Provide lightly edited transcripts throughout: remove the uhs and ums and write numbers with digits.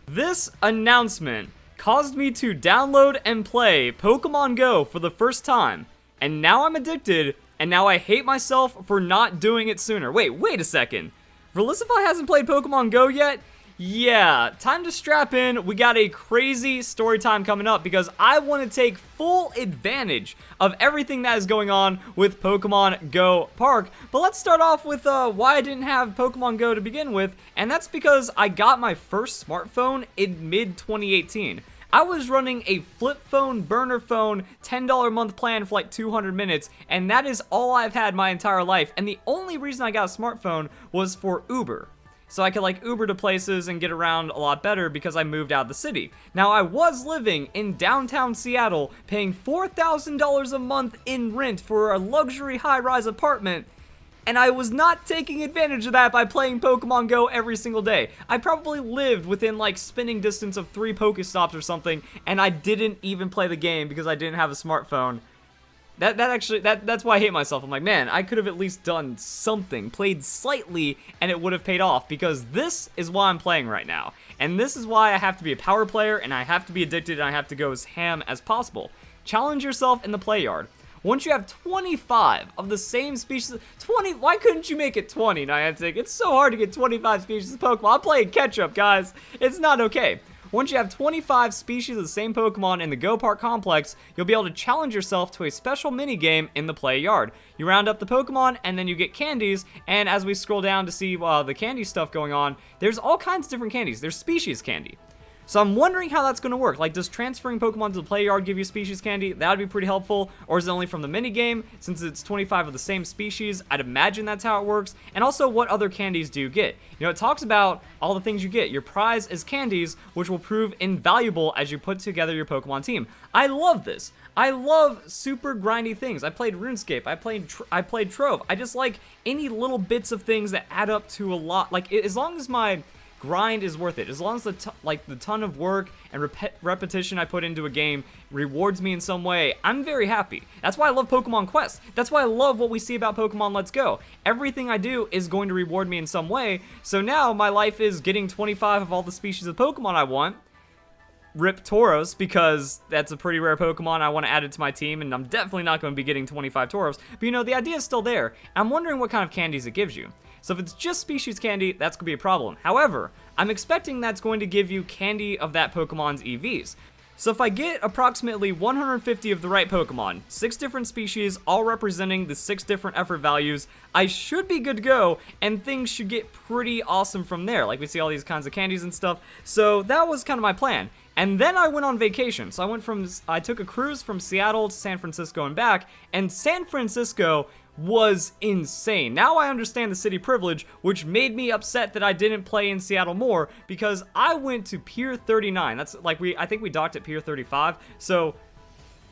This announcement caused me to download and play Pokemon Go for the first time, and now I'm addicted, and now I hate myself for not doing it sooner. Wait a second. Verlisify hasn't played Pokemon Go yet? Yeah, time to strap in. We got a crazy story time coming up because I want to take full advantage of everything that is going on with Pokemon Go Park. But let's start off with why I didn't have Pokemon Go to begin with, and that's because I got my first smartphone in mid-2018. I was running a flip phone, burner phone, $10 a month plan for like 200 minutes, and that is all I've had my entire life. And the only reason I got a smartphone was for Uber. So I could like Uber to places and get around a lot better because I moved out of the city. Now I was living in downtown Seattle paying $4,000 a month in rent for a luxury high-rise apartment, and I was not taking advantage of that by playing Pokemon Go every single day. I probably lived within like spinning distance of 3 Pokestops or something, and I didn't even play the game because I didn't have a smartphone. That's why I hate myself. I'm like, man, I could have at least done something, played slightly, and it would have paid off, because this is why I'm playing right now. And this is why I have to be a power player, and I have to be addicted, and I have to go as ham as possible. Challenge yourself in the play yard. Once you have 25 of the same species, 20, why couldn't you make it 20, Niantic? It's so hard to get 25 species of Pokemon. I'm playing catch-up, guys. It's not okay. Once you have 25 species of the same Pokemon in the Go Park complex, you'll be able to challenge yourself to a special minigame in the play yard. You round up the Pokemon, and then you get candies, and as we scroll down to see the candy stuff going on, there's all kinds of different candies. There's species candy. So I'm wondering how that's going to work. Like, does transferring Pokemon to the play yard give you species candy? That would be pretty helpful. Or is it only from the minigame? Since it's 25 of the same species, I'd imagine that's how it works. And also, what other candies do you get? You know, it talks about all the things you get. Your prize is candies, which will prove invaluable as you put together your Pokemon team. I love this. I love super grindy things. I played RuneScape. I played Trove. I just like any little bits of things that add up to a lot. Like, as long as my grind is worth it, as long as the ton of work and repetition I put into a game rewards me in some way, I'm very happy. That's why I love Pokemon Quest. That's why I love what we see about Pokemon Let's Go. Everything I do is going to reward me in some way, so now my life is getting 25 of all the species of Pokemon I want. Rip Tauros, because that's a pretty rare Pokemon I want to add it to my team, and I'm definitely not going to be getting 25 Tauros, but you know, the idea is still there. I'm wondering what kind of candies it gives you. So if it's just species candy, that's going to be a problem. However, I'm expecting that's going to give you candy of that Pokemon's EVs. So if I get approximately 150 of the right Pokemon, 6 different species, all representing the 6 different effort values, I should be good to go, and things should get pretty awesome from there. Like, we see all these kinds of candies and stuff. So that was kind of my plan. And then I went on vacation. So I took a cruise from Seattle to San Francisco and back, and San Francisco was insane. Now I understand the city privilege, which made me upset that I didn't play in Seattle more, because I went to Pier 39. That's like, I think we docked at Pier 35. So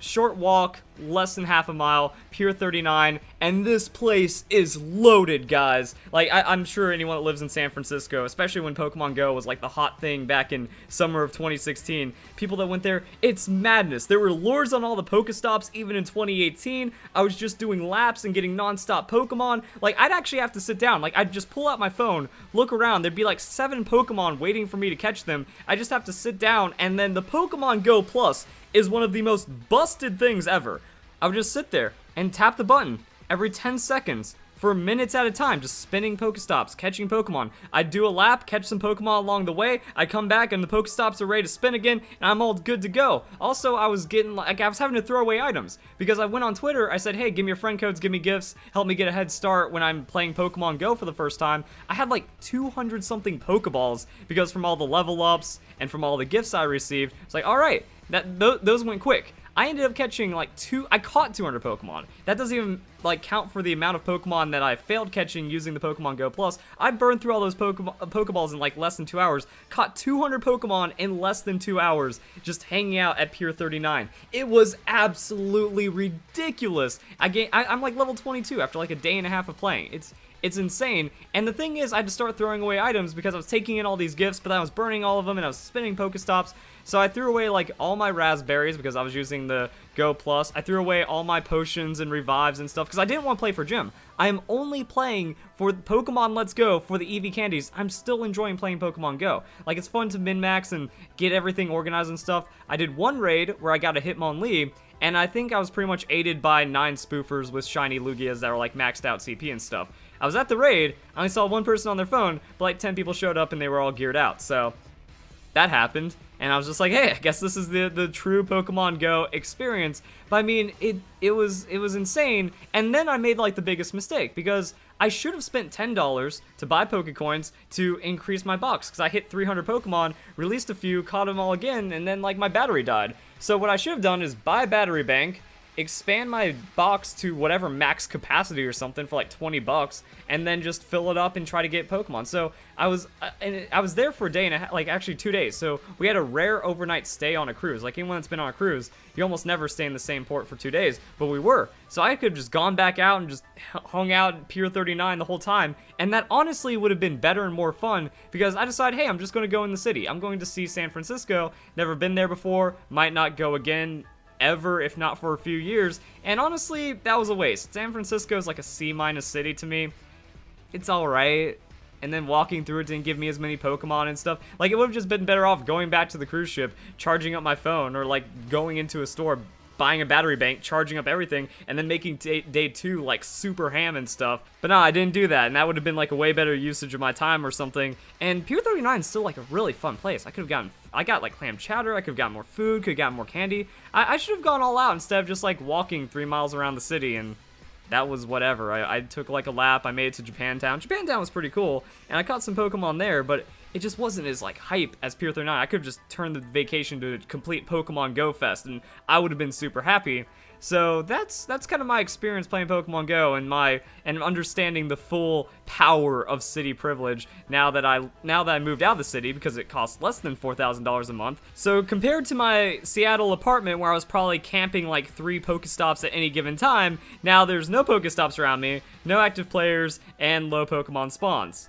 short walk, less than half a mile, Pier 39, and this place is loaded, guys. Like, I'm sure anyone that lives in San Francisco, especially when Pokemon Go was like the hot thing back in summer of 2016, people that went there, it's madness. There were lures on all the Pokestops even in 2018. I was just doing laps and getting non-stop Pokemon. Like, I'd actually have to sit down. Like, I'd just pull out my phone, look around, there'd be like 7 Pokemon waiting for me to catch them. I just have to sit down, and then the Pokemon Go Plus is one of the most busted things ever. I would just sit there and tap the button every 10 seconds for minutes at a time, just spinning Pokestops, catching Pokemon. I'd do a lap, catch some Pokemon along the way, I'd come back and the Pokestops are ready to spin again, and I'm all good to go. Also, I was having to throw away items, because I went on Twitter, I said, hey, give me your friend codes, give me gifts, help me get a head start when I'm playing Pokemon Go for the first time. I had like 200 something Pokeballs, because from all the level ups and from all the gifts I received, it's like, alright, those went quick. I ended up catching like I caught 200 Pokemon. That doesn't even like count for the amount of Pokemon that I failed catching using the Pokemon Go Plus. I burned through all those Pokeballs in like less than 2 hours, caught 200 Pokemon in less than 2 hours, just hanging out at Pier 39. It was absolutely ridiculous. I'm like level 22 after like a day and a half of playing. It's insane. And the thing is, I had to start throwing away items because I was taking in all these gifts, but then I was burning all of them and I was spinning Pokestops. So I threw away like all my raspberries because I was using the Go Plus. I threw away all my potions and revives and stuff because I didn't want to play for gym. I am only playing for Pokemon Let's Go for the Eevee candies. I'm still enjoying playing Pokemon Go. Like, it's fun to min-max and get everything organized and stuff. I did one raid where I got a Hitmonlee, and I think I was pretty much aided by 9 spoofers with shiny Lugias that were like maxed out CP and stuff. I was at the raid, I only saw one person on their phone, but like 10 people showed up and they were all geared out, so that happened. And I was just like, hey, I guess this is the true Pokemon Go experience. But I mean, it was insane. And then I made like the biggest mistake because I should have spent $10 to buy Pokecoins to increase my box because I hit 300 Pokemon, released a few, caught them all again, and then like my battery died. So what I should have done is buy a battery bank, expand my box to whatever max capacity or something for like 20 bucks, and then just fill it up and try to get Pokemon. So I was there for a day and a half, like actually 2 days. So we had a rare overnight stay on a cruise. Like anyone that's been on a cruise, you almost never stay in the same port for 2 days, but we were. So I could have just gone back out and just hung out at Pier 39 the whole time, and that honestly would have been better and more fun because I decided, hey, I'm just going to go in the city. I'm going to see San Francisco. Never been there before, might not go again ever, if not for a few years, and honestly, that was a waste. San Francisco is like a C- city to me. It's alright, and then walking through it didn't give me as many Pokemon and stuff. Like, it would have just been better off going back to the cruise ship, charging up my phone, or like going into a store, buying a battery bank, charging up everything, and then making day 2 like super ham and stuff. But no, I didn't do that, and that would have been like a way better usage of my time or something. And Pier 39 is still like a really fun place. I got like clam chowder, I could have gotten more food, could have gotten more candy. I should have gone all out instead of just like walking 3 miles around the city, and that was whatever. I took like a lap, I made it to Japantown. Japantown was pretty cool, and I caught some Pokemon there, but it just wasn't as like hype as Pier 39. I could have just turned the vacation to a complete Pokemon Go fest, and I would have been super happy. So that's kind of my experience playing Pokemon Go and understanding the full power of city privilege now that I moved out of the city because it costs less than $4,000 a month. So compared to my Seattle apartment where I was probably camping like 3 Pokestops at any given time, now there's no Pokestops around me, no active players, and low Pokemon spawns.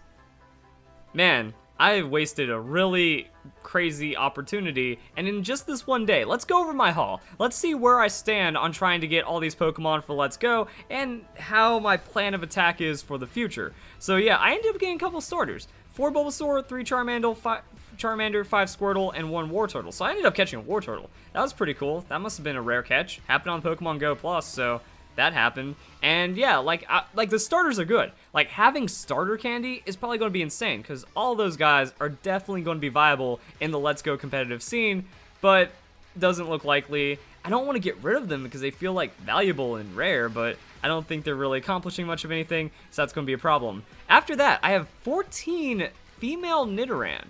Man, I wasted a really crazy opportunity, and in just this one day, let's go over my haul. Let's see where I stand on trying to get all these Pokemon for Let's Go, and how my plan of attack is for the future. So yeah, I ended up getting a couple starters. 4 Bulbasaur, 3 Charmander, 5 Squirtle, and 1 Wartortle. So I ended up catching a Wartortle. That was pretty cool. That must have been a rare catch. Happened on Pokemon Go Plus, so that happened. And yeah, like the starters are good. Like, having starter candy is probably going to be insane because all those guys are definitely going to be viable in the Let's Go competitive scene, but doesn't look likely. I don't want to get rid of them because they feel like valuable and rare, but I don't think they're really accomplishing much of anything, so that's going to be a problem. After that, I have 14 female Nidoran.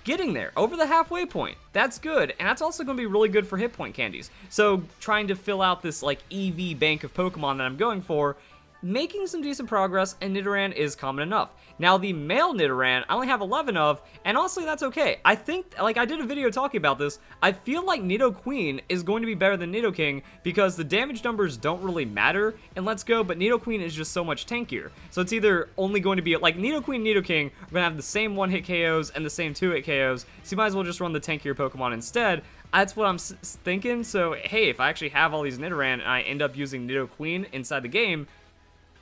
Getting there, over the halfway point. That's good, and that's also going to be really good for hit point candies. So trying to fill out this like Eevee bank of Pokemon that I'm going for, making some decent progress, and Nidoran is common enough. Now the male Nidoran, I only have 11 of, and honestly that's okay. I think, like I did a video talking about this, I feel like Nidoqueen is going to be better than Nidoking because the damage numbers don't really matter in Let's Go, but Nidoqueen is just so much tankier. So it's either only going to be, like Nidoqueen and Nidoking are going to have the same 1-hit KOs and the same 2-hit KOs, so you might as well just run the tankier Pokemon instead. That's what I'm thinking, so hey, if I actually have all these Nidoran and I end up using Nidoqueen inside the game,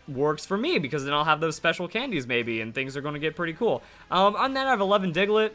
works for me because then I'll have those special candies maybe and things are going to get pretty cool. On that I have 11 Diglett.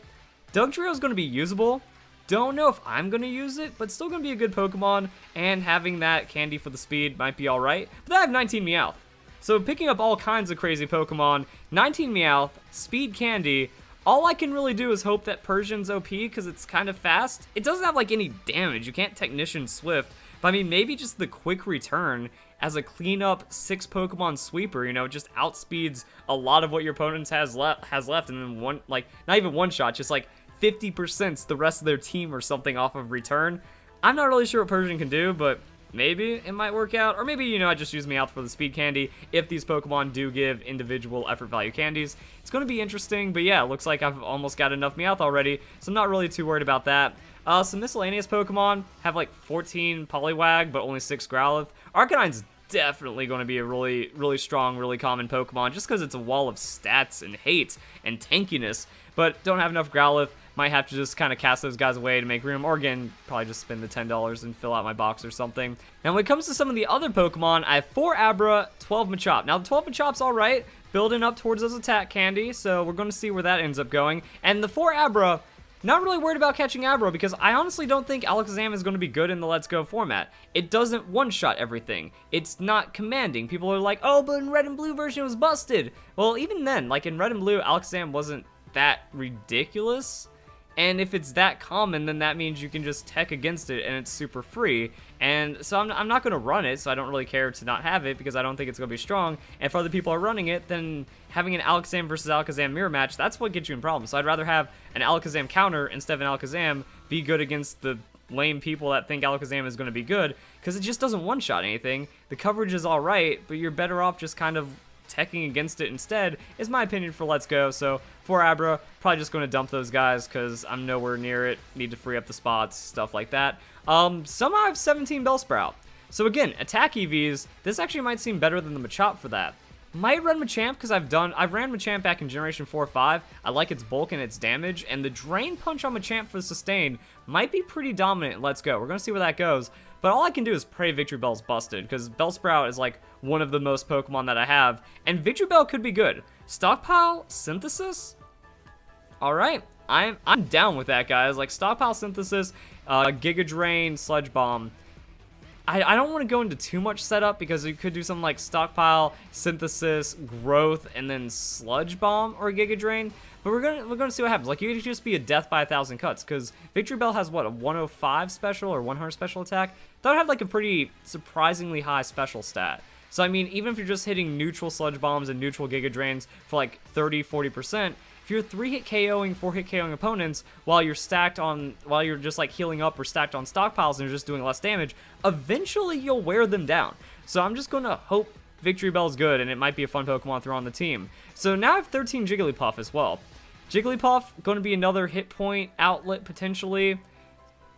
Dugtrio is going to be usable. Don't know if I'm going to use it, but still going to be a good Pokemon, and having that candy for the speed might be alright. But then I have 19 Meowth. So picking up all kinds of crazy Pokemon, 19 Meowth, speed candy. All I can really do is hope that Persian's OP because it's kind of fast. It doesn't have like any damage. You can't Technician Swift. But I mean, maybe just the quick return as a cleanup 6 Pokemon sweeper, you know, just outspeeds a lot of what your opponent has left, and then one, like, not even one shot, just like 50% the rest of their team or something off of return. I'm not really sure what Persian can do, but maybe it might work out. Or maybe, you know, I just use Meowth for the speed candy if these Pokemon do give individual effort value candies. It's going to be interesting, but yeah, it looks like I've almost got enough Meowth already, so I'm not really too worried about that. Some miscellaneous Pokemon have like 14 Poliwag, but only 6 Growlithe. Arcanine's definitely going to be a really, really strong, really common Pokemon, just because it's a wall of stats and hate and tankiness. But don't have enough Growlithe, might have to just kind of cast those guys away to make room, or again, probably just spend the $10 and fill out my box or something. Now, when it comes to some of the other Pokemon, I have 4 Abra, 12 Machop. Now, the 12 Machop's alright, building up towards those attack candy, so we're going to see where that ends up going. And the 4 Abra, not really worried about catching Abra, because I honestly don't think Alakazam is going to be good in the Let's Go format. It doesn't one-shot everything. It's not commanding. People are like, oh, but in Red and Blue version it was busted. Well, even then, like in Red and Blue, Alakazam wasn't that ridiculous. And if it's that common, then that means you can just tech against it and it's super free. And so I'm not going to run it, so I don't really care to not have it because I don't think it's going to be strong. And if other people are running it, then having an Alakazam versus Alakazam mirror match, that's what gets you in problems. So I'd rather have an Alakazam counter instead of an Alakazam be good against the lame people that think Alakazam is going to be good, because it just doesn't one-shot anything. The coverage is alright, but you're better off just kind of teching against it instead, is my opinion for Let's Go. So for Abra, probably just going to dump those guys because I'm nowhere near it, need to free up the spots, stuff like that. Somehow I have 17 Bellsprout. So again, attack EVs, this actually might seem better than the Machop for that. Might run Machamp because I've ran Machamp back in Generation 4 or 5. I like its bulk and its damage, and the Drain Punch on Machamp for the sustain might be pretty dominant in Let's Go. We're going to see where that goes, but all I can do is pray Victory Bell's busted, because Bellsprout is like one of the most Pokemon that I have, and Victory Bell could be good. Stockpile Synthesis? Alright, I'm down with that, guys. Like, Stockpile Synthesis, Giga Drain, Sludge Bomb. I don't want to go into too much setup because you could do something like Stockpile, Synthesis, Growth, and then Sludge Bomb or Giga Drain. But we're gonna see what happens. Like, you could just be a death by 1,000 cuts, because Victory Bell has what, a 105 special or 100 special attack? That would have like a pretty surprisingly high special stat. So I mean, even if you're just hitting neutral Sludge Bombs and neutral Giga Drains for like 30-40%, if you're 3-hit KOing, 4-hit KOing opponents while you're just like healing up or stacked on stockpiles and you're just doing less damage, eventually you'll wear them down. So I'm just gonna hope Victory Bell's good, and it might be a fun Pokemon to throw on the team. So now I have 13 Jigglypuff as well. Jigglypuff, going to be another hit point outlet potentially,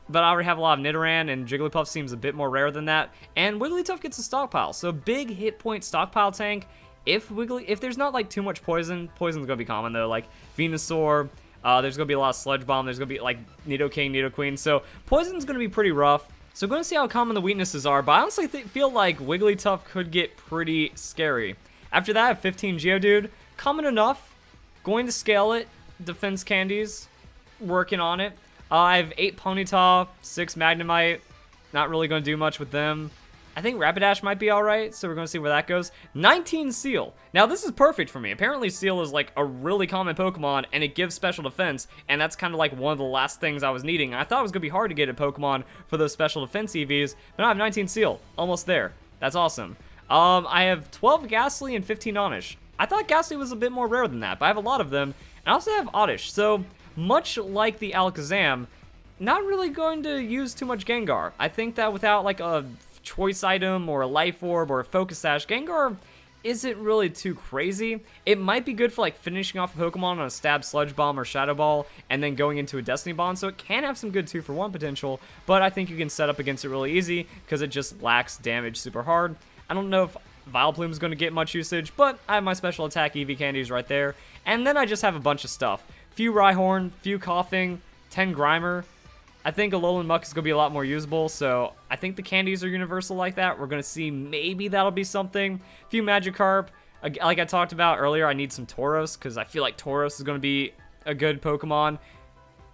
but I already have a lot of Nidoran, and Jigglypuff seems a bit more rare than that. And Wigglytuff gets a stockpile, so big hit point stockpile tank. If there's not like too much poison's gonna be common though, like Venusaur, there's gonna be a lot of Sludge Bomb, there's gonna be like Nidoking, Nidoqueen, so poison's gonna be pretty rough. So going to see how common the weaknesses are, but I honestly feel like Wigglytuff could get pretty scary. After that, I have 15 Geodude, common enough, going to scale it, defense candies, working on it. I have 8 Ponyta, 6 Magnemite, not really going to do much with them. I think Rapidash might be alright, so we're going to see where that goes. 19 Seal. Now, this is perfect for me. Apparently, Seal is like a really common Pokemon, and it gives special defense, and that's kind of like one of the last things I was needing. I thought it was going to be hard to get a Pokemon for those special defense EVs, but now I have 19 Seal. Almost there. That's awesome. I have 12 Ghastly and 15 Oddish. I thought Ghastly was a bit more rare than that, but I have a lot of them, and I also have Oddish, so much like the Alakazam, not really going to use too much Gengar. I think that without like a choice item or a life orb or a focus sash, Gengar isn't really too crazy. It might be good for like finishing off a Pokemon on a stab, Sludge Bomb, or Shadow Ball, and then going into a Destiny Bond, so it can have some good 2-for-1 potential, but I think you can set up against it really easy because it just lacks damage super hard. I don't know if Vileplume is going to get much usage, but I have my special attack Eevee candies right there, and then I just have a bunch of stuff. Few Rhyhorn, few Coughing, 10 Grimer. I think Alolan Muck is going to be a lot more usable, so I think the candies are universal like that. We're going to see maybe that'll be something. A few Magikarp. Like I talked about earlier, I need some Tauros, because I feel like Tauros is going to be a good Pokemon.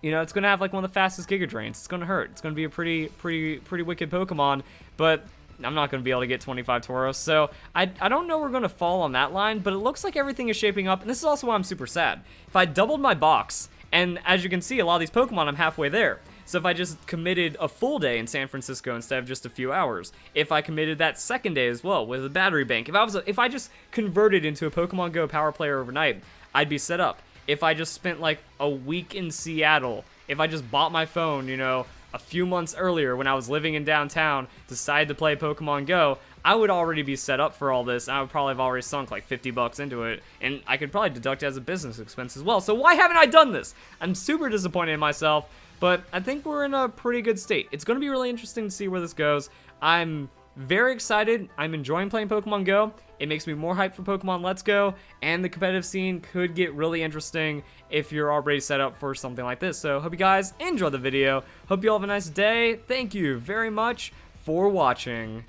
You know, it's going to have like one of the fastest Giga Drains. It's going to hurt. It's going to be a pretty wicked Pokemon, but I'm not going to be able to get 25 Tauros, so I don't know where we're going to fall on that line, but it looks like everything is shaping up, and this is also why I'm super sad. If I doubled my box, and as you can see, a lot of these Pokemon, I'm halfway there. So if I just committed a full day in San Francisco instead of just a few hours, if I committed that second day as well with a battery bank, if I just converted into a Pokemon Go power player overnight, I'd be set up. If I just spent like a week in Seattle, if I just bought my phone, you know, a few months earlier when I was living in downtown, decided to play Pokemon Go, I would already be set up for all this. I would probably have already sunk like 50 bucks into it, and I could probably deduct it as a business expense as well. So why haven't I done this? I'm super disappointed in myself, but I think we're in a pretty good state. It's going to be really interesting to see where this goes. I'm very excited. I'm enjoying playing Pokemon Go. It makes me more hyped for Pokemon Let's Go, and the competitive scene could get really interesting if you're already set up for something like this. So hope you guys enjoy the video. Hope you all have a nice day. Thank you very much for watching.